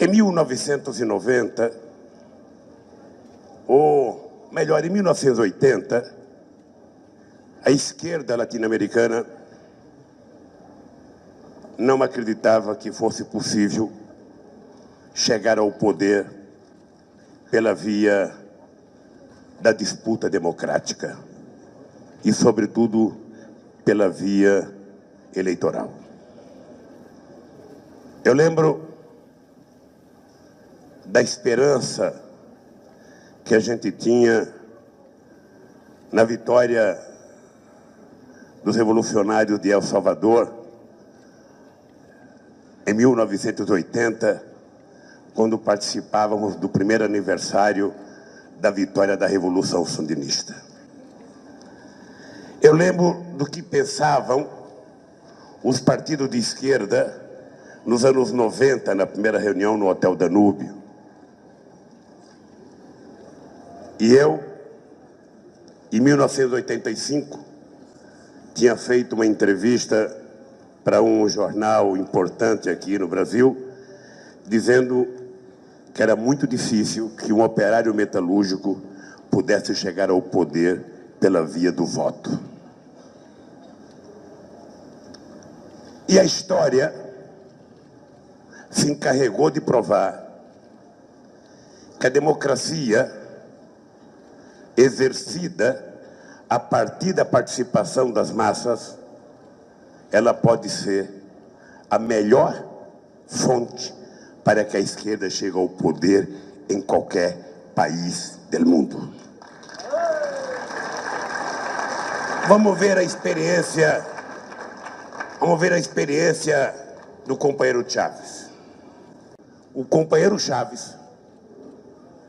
Em 1990, ou melhor, em 1980, a esquerda latino-americana não acreditava que fosse possível chegar ao poder pela via da disputa democrática e, sobretudo, pela via eleitoral. Eu lembro da esperança que a gente tinha na vitória dos revolucionários de El Salvador, em 1980, quando participávamos do primeiro aniversário da vitória da Revolução Sandinista. Eu lembro do que pensavam os partidos de esquerda nos anos 90, na primeira reunião no Hotel Danúbio. E eu, em 1985, tinha feito uma entrevista para um jornal importante aqui no Brasil, dizendo que era muito difícil que um operário metalúrgico pudesse chegar ao poder pela via do voto. E a história se encarregou de provar que a democracia exercida a partir da participação das massas, ela pode ser a melhor fonte para que a esquerda chegue ao poder em qualquer país do mundo. Vamos ver a experiência do companheiro Chávez. O companheiro Chávez,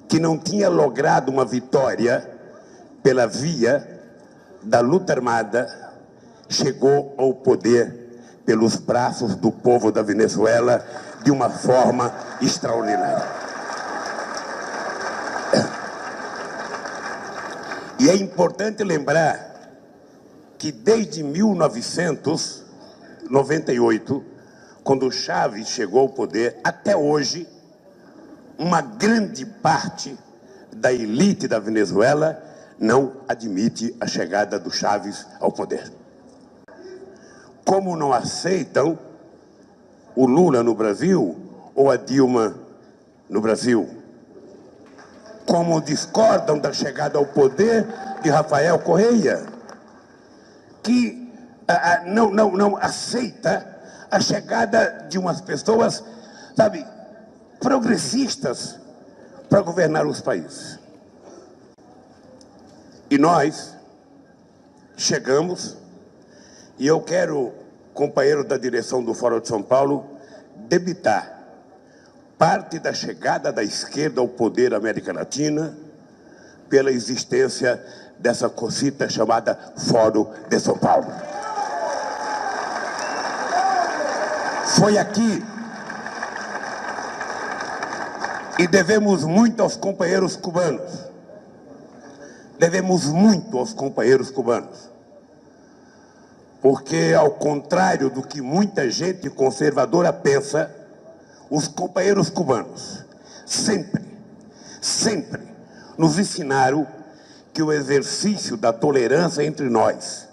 que não tinha logrado uma vitória pela via da luta armada, chegou ao poder pelos braços do povo da Venezuela de uma forma extraordinária. E é importante lembrar que desde 1998, quando Chávez chegou ao poder, até hoje, uma grande parte da elite da Venezuela não admite a chegada do Chávez ao poder. Como não aceitam o Lula no Brasil ou a Dilma no Brasil. Como discordam da chegada ao poder de Rafael Correa, que não aceita a chegada de umas pessoas, sabe, progressistas para governar os países. E nós chegamos, e eu quero, companheiro da direção do Fórum de São Paulo, debitar parte da chegada da esquerda ao poder na América Latina pela existência dessa cosita chamada Fórum de São Paulo. Foi aqui, e devemos muito aos companheiros cubanos. Devemos muito aos companheiros cubanos. Porque, ao contrário do que muita gente conservadora pensa, os companheiros cubanos sempre nos ensinaram que o exercício da tolerância entre nós,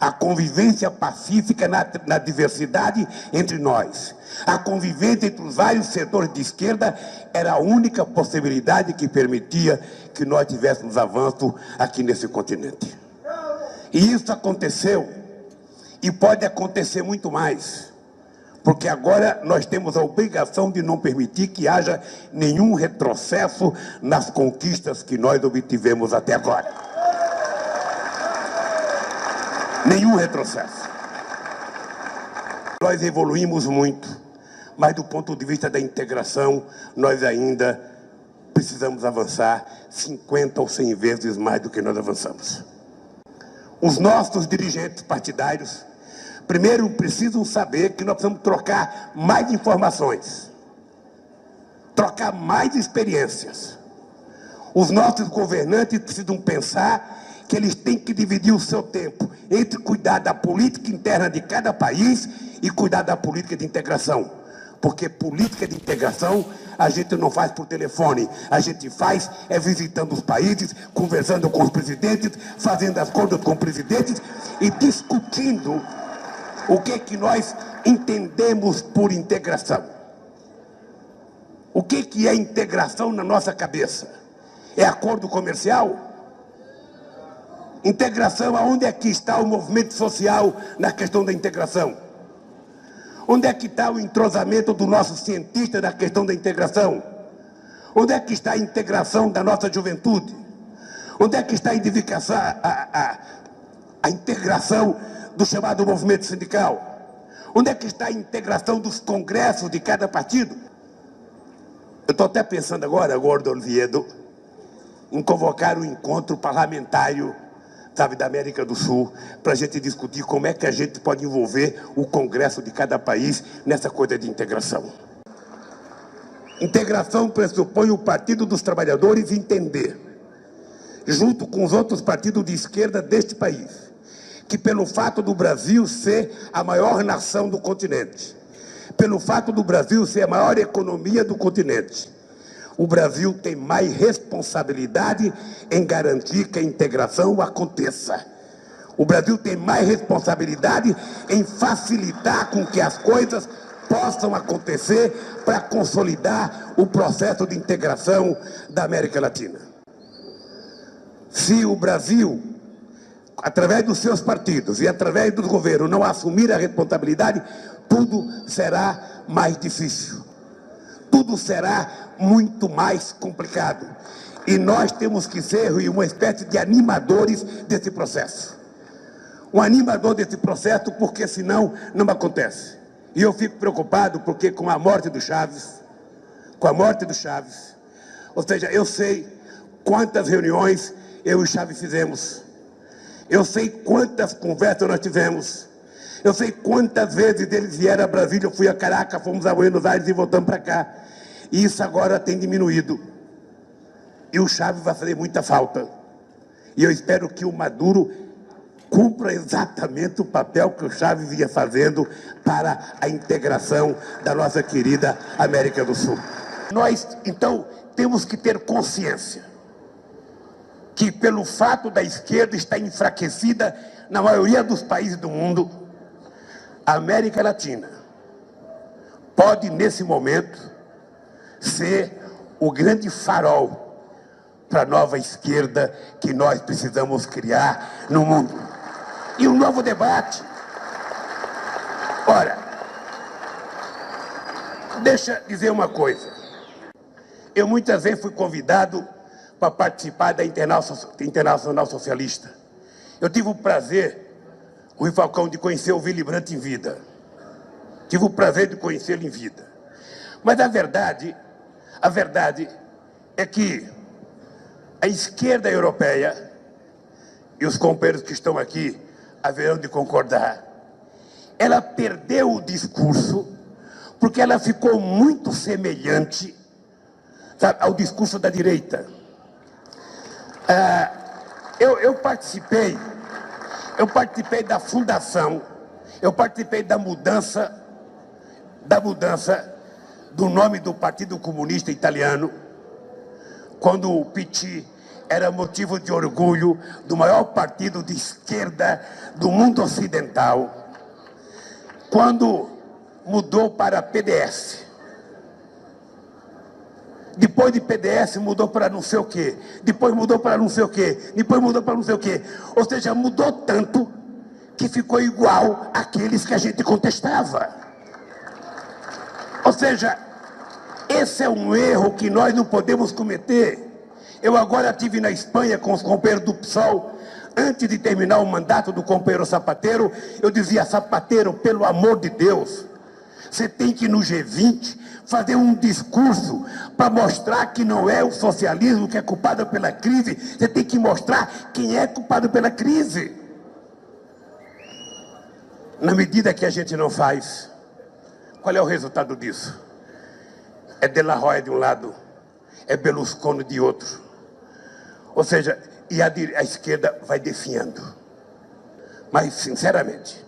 a convivência pacífica na diversidade entre nós, a convivência entre os vários setores de esquerda era a única possibilidade que permitia que nós tivéssemos avanço aqui nesse continente. E isso aconteceu, e pode acontecer muito mais, porque agora nós temos a obrigação de não permitir que haja nenhum retrocesso nas conquistas que nós obtivemos até agora. Nenhum retrocesso. Nós evoluímos muito, mas do ponto de vista da integração, nós ainda precisamos avançar 50 ou 100 vezes mais do que nós avançamos. Os nossos dirigentes partidários, primeiro, precisam saber que nós precisamos trocar mais informações, trocar mais experiências. Os nossos governantes precisam pensar que eles têm que dividir o seu tempo entre cuidar da política interna de cada país e cuidar da política de integração. Porque política de integração a gente não faz por telefone, a gente faz visitando os países, conversando com os presidentes, fazendo acordos com os presidentes e discutindo o que nós entendemos por integração. O que é integração na nossa cabeça? É acordo comercial? Integração, aonde é que está o movimento social na questão da integração? Onde é que está o entrosamento do nosso cientista na questão da integração? Onde é que está a integração da nossa juventude? Onde é que está a integração do chamado movimento sindical? Onde é que está a integração dos congressos de cada partido? Eu estou até pensando agora, Gordon Oviedo, em convocar um encontro parlamentário, sabe, da América do Sul, para a gente discutir como é que a gente pode envolver o Congresso de cada país nessa coisa de integração. Integração pressupõe o Partido dos Trabalhadores entender, junto com os outros partidos de esquerda deste país, que pelo fato do Brasil ser a maior nação do continente, pelo fato do Brasil ser a maior economia do continente, o Brasil tem mais responsabilidade em garantir que a integração aconteça. O Brasil tem mais responsabilidade em facilitar com que as coisas possam acontecer para consolidar o processo de integração da América Latina. Se o Brasil, através dos seus partidos e através do governo, não assumir a responsabilidade, tudo será mais difícil. Tudo será muito mais complicado. E nós temos que ser uma espécie de animadores desse processo. Um animador desse processo, porque senão não acontece. E eu fico preocupado porque com a morte do Chaves, ou seja, eu sei quantas reuniões eu e o Chaves fizemos. Eu sei quantas conversas nós tivemos. Eu sei quantas vezes eles vieram a Brasília, eu fui a Caracas, fomos a Buenos Aires e voltamos para cá. E isso agora tem diminuído. E o Chaves vai fazer muita falta. E eu espero que o Maduro cumpra exatamente o papel que o Chaves vinha fazendo para a integração da nossa querida América do Sul. Nós, então, temos que ter consciência que, pelo fato da esquerda estar enfraquecida na maioria dos países do mundo, a América Latina pode, nesse momento, ser o grande farol para a nova esquerda que nós precisamos criar no mundo. E um novo debate. Ora, deixa eu dizer uma coisa. Eu muitas vezes fui convidado para participar da Internacional Socialista. Eu tive o prazer, Rui Falcão, de conhecer o Willy Brandt em vida. Tive o prazer de conhecê-lo em vida. Mas a verdade é que a esquerda europeia, e os companheiros que estão aqui haverão de concordar, ela perdeu o discurso porque ela ficou muito semelhante, sabe, ao discurso da direita. Eu participei da fundação, eu participei da mudança do nome do Partido Comunista Italiano, quando o PT era motivo de orgulho do maior partido de esquerda do mundo ocidental, quando mudou para PDS. Depois de PDS mudou para não sei o quê, depois mudou para não sei o quê, depois mudou para não sei o quê. Ou seja, mudou tanto que ficou igual àqueles que a gente contestava. Ou seja, esse é um erro que nós não podemos cometer. Eu agora estive na Espanha com os companheiros do PSOL. Antes de terminar o mandato do companheiro Zapatero, eu dizia: Zapatero, pelo amor de Deus, você tem que ir no G20 fazer um discurso para mostrar que não é o socialismo que é culpado pela crise. Você tem que mostrar quem é culpado pela crise. Na medida que a gente não faz, qual é o resultado disso? É De La Roya de um lado, é Berlusconi de outro. Ou seja, e a esquerda vai definhando. Mas, sinceramente,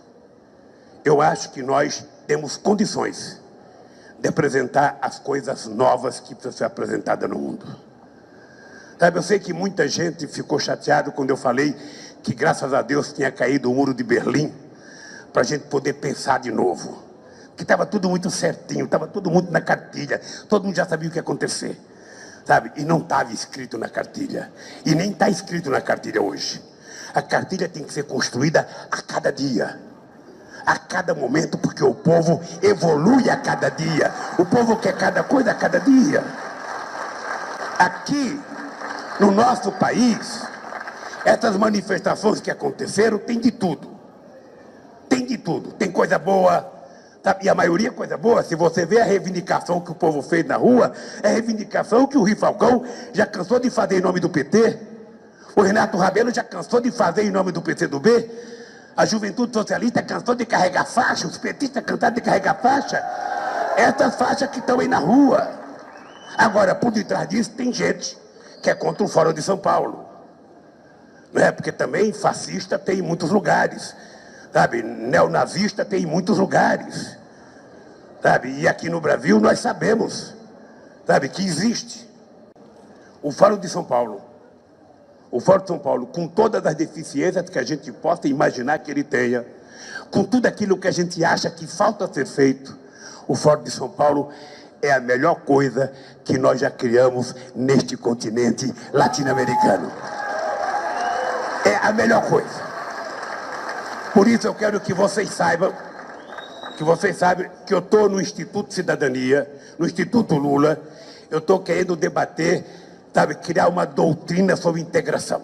eu acho que nós temos condições de apresentar as coisas novas que precisam ser apresentadas no mundo. Sabe, eu sei que muita gente ficou chateada quando eu falei que, graças a Deus, tinha caído o muro de Berlim para a gente poder pensar de novo. Que estava tudo muito certinho, estava tudo muito na cartilha, todo mundo já sabia o que ia acontecer. Sabe? E não estava escrito na cartilha. E nem está escrito na cartilha hoje. A cartilha tem que ser construída a cada dia, a cada momento, porque o povo evolui a cada dia. O povo quer cada coisa a cada dia. Aqui, no nosso país, essas manifestações que aconteceram, tem de tudo. Tem de tudo. Tem coisa boa, sabe? E a maioria é coisa boa. Se você vê a reivindicação que o povo fez na rua, é a reivindicação que o Rui Falcão já cansou de fazer em nome do PT. O Renato Rabelo já cansou de fazer em nome do PCdoB. A juventude socialista cansou de carregar faixa. Os petistas cansaram de carregar faixa. Essas faixas que estão aí na rua. Agora, por detrás disso, tem gente que é contra o Fórum de São Paulo. Não é? Porque também fascista tem em muitos lugares. Sabe? Neonazista tem em muitos lugares. Sabe? E aqui no Brasil nós sabemos, sabe, que existe o Fórum de São Paulo. O Fórum de São Paulo, com todas as deficiências que a gente possa imaginar que ele tenha, com tudo aquilo que a gente acha que falta ser feito, o Fórum de São Paulo é a melhor coisa que nós já criamos neste continente latino-americano. É a melhor coisa. Por isso eu quero que vocês saibam que eu estou no Instituto Cidadania, no Instituto Lula, eu estou querendo debater, sabe, criar uma doutrina sobre integração.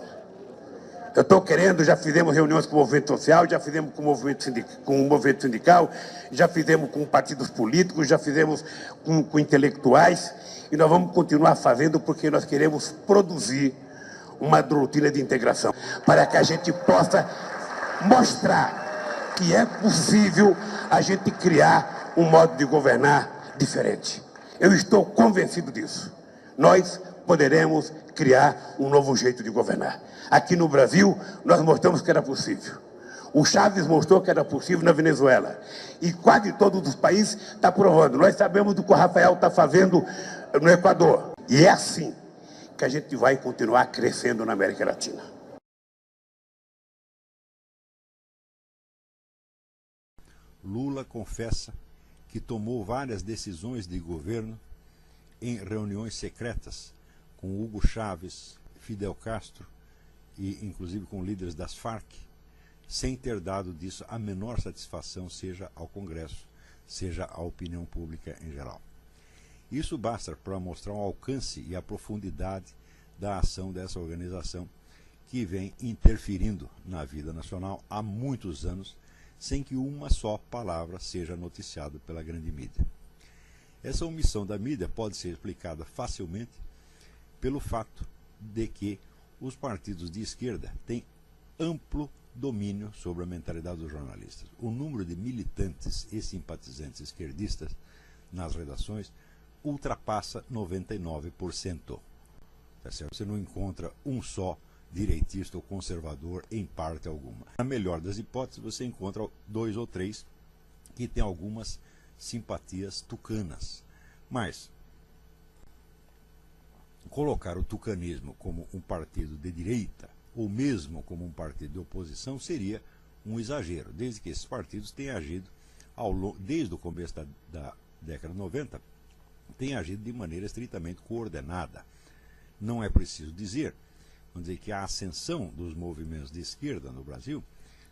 Eu estou querendo, já fizemos reuniões com o movimento social, já fizemos com o movimento sindical, já fizemos com partidos políticos, já fizemos com intelectuais, e nós vamos continuar fazendo porque nós queremos produzir uma doutrina de integração, para que a gente possa mostrar que é possível a gente criar um modo de governar diferente. Eu estou convencido disso. Nós poderemos criar um novo jeito de governar. Aqui no Brasil, nós mostramos que era possível. O Chávez mostrou que era possível na Venezuela. E quase todos os países estão provando. Nós sabemos do que o Rafael está fazendo no Equador. E é assim que a gente vai continuar crescendo na América Latina. Lula confessa que tomou várias decisões de governo em reuniões secretas com Hugo Chávez, Fidel Castro e inclusive com líderes das Farc, sem ter dado disso a menor satisfação, seja ao Congresso, seja à opinião pública em geral. Isso basta para mostrar o alcance e a profundidade da ação dessa organização que vem interferindo na vida nacional há muitos anos, sem que uma só palavra seja noticiada pela grande mídia. Essa omissão da mídia pode ser explicada facilmente pelo fato de que os partidos de esquerda têm amplo domínio sobre a mentalidade dos jornalistas. O número de militantes e simpatizantes esquerdistas nas redações ultrapassa 99%. Tá certo? Você não encontra um só direitista ou conservador em parte alguma. Na melhor das hipóteses, você encontra 2 ou 3 que têm algumas simpatias tucanas. Mas colocar o tucanismo como um partido de direita, ou mesmo como um partido de oposição, seria um exagero, desde que esses partidos têm agido, desde o começo da década de 90, têm agido de maneira estritamente coordenada. Não é preciso dizer, vamos dizer, que a ascensão dos movimentos de esquerda no Brasil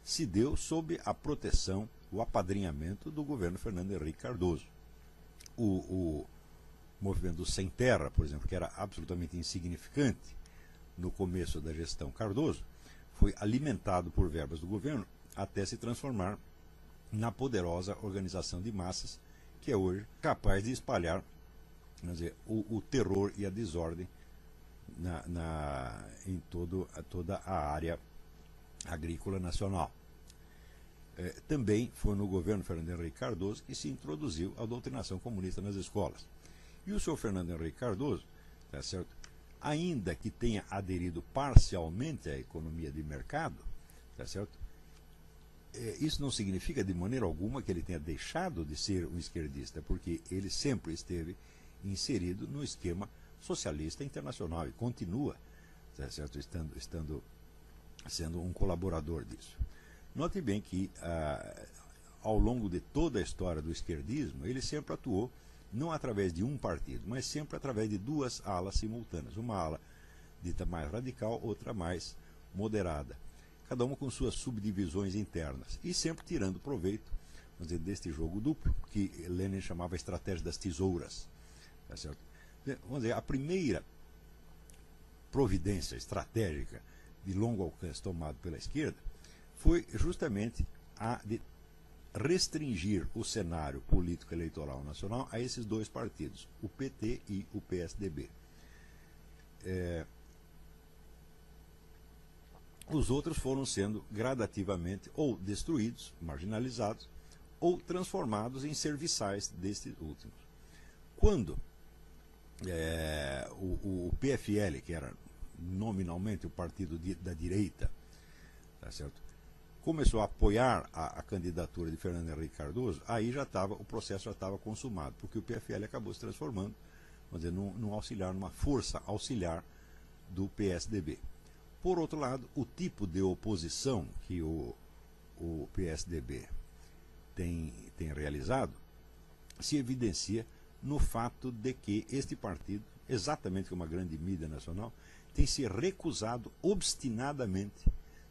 se deu sob a proteção, o apadrinhamento do governo Fernando Henrique Cardoso. O movimento do Sem Terra, por exemplo, que era absolutamente insignificante no começo da gestão Cardoso, foi alimentado por verbas do governo até se transformar na poderosa organização de massas que é hoje capaz de espalhar, vamos dizer, o terror e a desordem em toda a área agrícola nacional. Também foi no governo Fernando Henrique Cardoso que se introduziu a doutrinação comunista nas escolas. E o senhor Fernando Henrique Cardoso, tá certo, ainda que tenha aderido parcialmente à economia de mercado, tá certo, isso não significa de maneira alguma que ele tenha deixado de ser um esquerdista, porque ele sempre esteve inserido no esquema socialista internacional e continua, tá certo, sendo um colaborador disso. Note bem que, ao longo de toda a história do esquerdismo, ele sempre atuou não através de um partido, mas sempre através de duas alas simultâneas. Uma ala dita mais radical, outra mais moderada. Cada uma com suas subdivisões internas. E sempre tirando proveito, vamos dizer, deste jogo duplo, que Lenin chamava a estratégia das tesouras. Tá certo? Vamos dizer, a primeira providência estratégica de longo alcance tomada pela esquerda foi justamente a de restringir o cenário político eleitoral nacional a esses dois partidos, o PT e o PSDB. Os outros foram sendo gradativamente ou destruídos, marginalizados, ou transformados em serviçais destes últimos. Quando o PFL, que era nominalmente o partido da direita, tá certo, começou a apoiar a candidatura de Fernando Henrique Cardoso, aí o processo já estava consumado, porque o PFL acabou se transformando, vamos dizer, num auxiliar, numa força auxiliar do PSDB. Por outro lado, o tipo de oposição que o PSDB tem realizado se evidencia no fato de que este partido, exatamente como a grande mídia nacional, tem se recusado obstinadamente,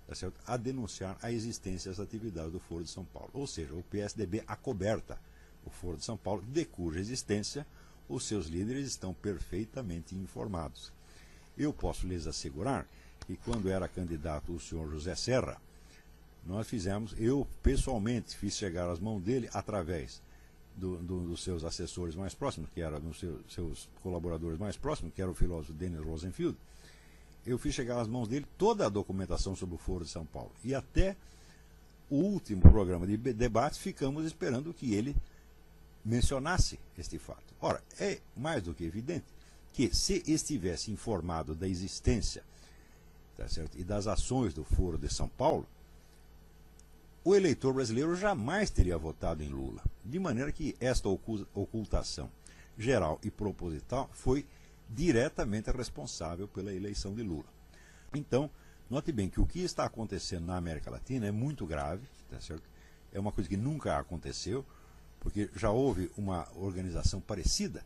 tá certo, a denunciar a existência das atividades do Foro de São Paulo. Ou seja, o PSDB acoberta o Foro de São Paulo, de cuja existência os seus líderes estão perfeitamente informados. Eu posso lhes assegurar que quando era candidato o senhor José Serra, eu pessoalmente fiz chegar às mãos dele através dos seus assessores mais próximos, que eram dos seus colaboradores mais próximos, que era o filósofo Dennis Rosenfield. Eu fiz chegar às mãos dele toda a documentação sobre o Foro de São Paulo. E até o último programa de debates ficamos esperando que ele mencionasse este fato. Ora, é mais do que evidente que, se estivesse informado da existência, tá certo, e das ações do Foro de São Paulo, o eleitor brasileiro jamais teria votado em Lula. De maneira que esta ocultação geral e proposital foi diretamente responsável pela eleição de Lula. Então, note bem que o que está acontecendo na América Latina é muito grave, tá certo? É uma coisa que nunca aconteceu, porque já houve uma organização parecida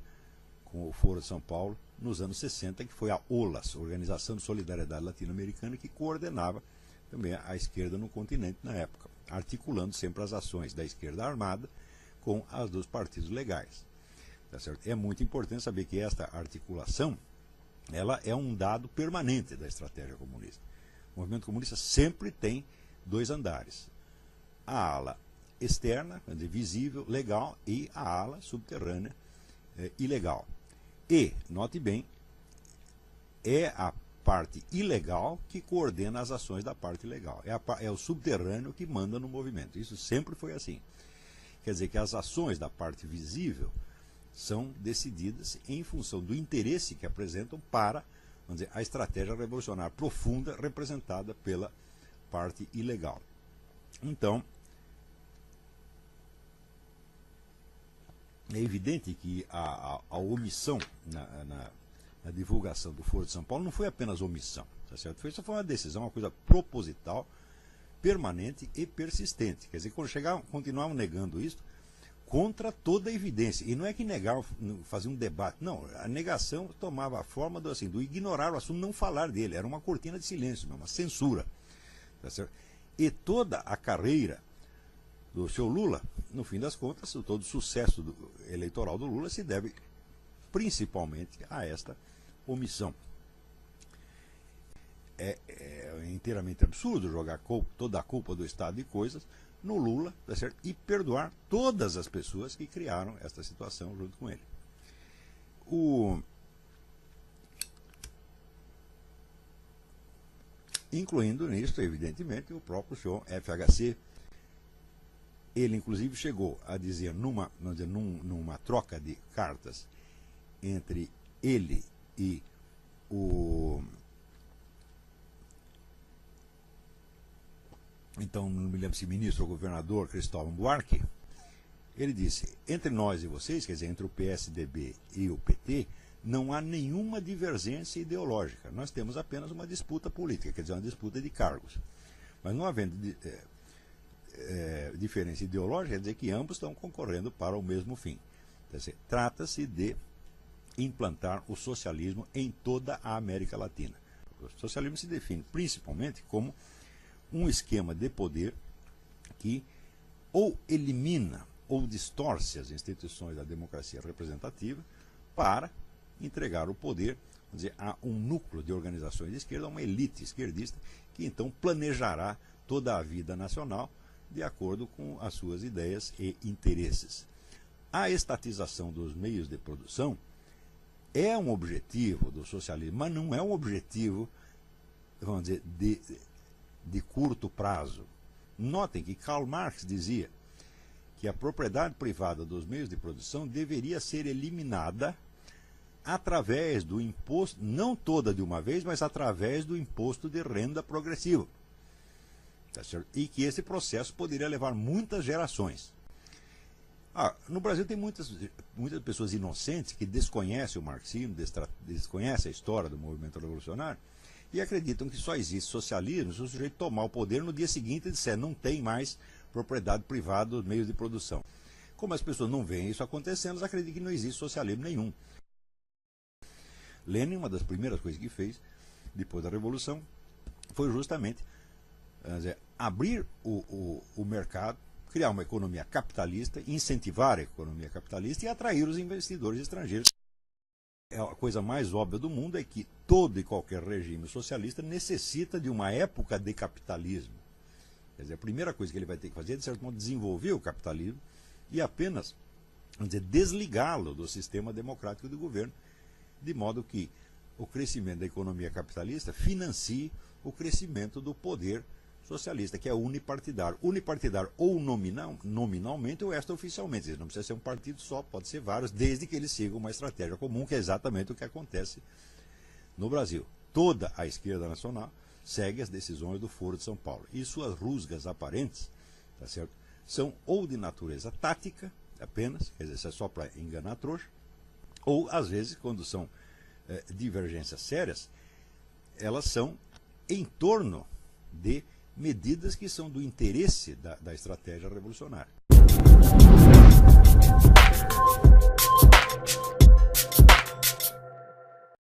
com o Foro de São Paulo nos anos 60, que foi a OLAS, Organização de Solidariedade Latino-Americana, que coordenava também a esquerda no continente na época, articulando sempre as ações da esquerda armada com as dos partidos legais. Tá certo? É muito importante saber que esta articulação ela é um dado permanente da estratégia comunista. O movimento comunista sempre tem dois andares. A ala externa, quer dizer, visível, legal, e a ala subterrânea, ilegal. E, note bem, é a parte ilegal que coordena as ações da parte legal. É o subterrâneo que manda no movimento. Isso sempre foi assim. Quer dizer que as ações da parte visível são decididas em função do interesse que apresentam para, vamos dizer, a estratégia revolucionária profunda representada pela parte ilegal. Então, é evidente que a omissão na divulgação do Foro de São Paulo não foi apenas omissão, tá certo? Isso foi uma decisão, uma coisa proposital, permanente e persistente. Quer dizer, quando continuavam negando isso, contra toda a evidência. E não é que negavam, faziam um debate. Não, a negação tomava a forma do ignorar o assunto, não falar dele. Era uma cortina de silêncio, uma censura. Tá certo? E toda a carreira do seu Lula, no fim das contas, todo o sucesso eleitoral do Lula se deve principalmente a esta omissão. É inteiramente absurdo jogar toda a culpa do estado de coisas no Lula, tá certo? E perdoar todas as pessoas que criaram esta situação junto com ele. Incluindo nisso, evidentemente, o próprio senhor FHC. Ele, inclusive, chegou a dizer, numa troca de cartas entre ele e então não me lembro se ministro ou governador, Cristóvão Buarque, ele disse, entre nós e vocês, quer dizer, entre o PSDB e o PT, não há nenhuma divergência ideológica, nós temos apenas uma disputa política, quer dizer, uma disputa de cargos. Mas não havendo diferença ideológica, quer dizer que ambos estão concorrendo para o mesmo fim. Trata-se de implantar o socialismo em toda a América Latina. O socialismo se define principalmente como um esquema de poder que ou elimina ou distorce as instituições da democracia representativa para entregar o poder, vamos dizer, a um núcleo de organizações de esquerda, a uma elite esquerdista, que então planejará toda a vida nacional de acordo com as suas ideias e interesses. A estatização dos meios de produção é um objetivo do socialismo, mas não é um objetivo, vamos dizer, de curto prazo. Notem que Karl Marx dizia que a propriedade privada dos meios de produção deveria ser eliminada através do imposto, não toda de uma vez, mas através do imposto de renda progressivo. Tá certo? E que esse processo poderia levar muitas gerações. No Brasil tem muitas pessoas inocentes que desconhecem o marxismo, desconhecem a história do movimento revolucionário e acreditam que só existe socialismo se o sujeito tomar o poder no dia seguinte e disser não tem mais propriedade privada dos meios de produção. Como as pessoas não veem isso acontecendo, elas acreditam que não existe socialismo nenhum. Lenin, uma das primeiras coisas que fez depois da Revolução, foi justamente abrir o mercado, criar uma economia capitalista, incentivar a economia capitalista e atrair os investidores estrangeiros. A coisa mais óbvia do mundo é que todo e qualquer regime socialista necessita de uma época de capitalismo. Quer dizer, a primeira coisa que ele vai ter que fazer é, de certo modo, desenvolver o capitalismo e apenas, vamos dizer, desligá-lo do sistema democrático de governo, de modo que o crescimento da economia capitalista financie o crescimento do poder socialista, que é unipartidário. Unipartidário ou nominalmente ou extraoficialmente. Não precisa ser um partido só, pode ser vários, desde que eles sigam uma estratégia comum, que é exatamente o que acontece no Brasil. Toda a esquerda nacional segue as decisões do Foro de São Paulo. E suas rusgas aparentes, tá certo, são ou de natureza tática, apenas, quer dizer, é só para enganar a trouxa, ou, às vezes, quando são divergências sérias, elas são em torno de medidas que são do interesse da estratégia revolucionária.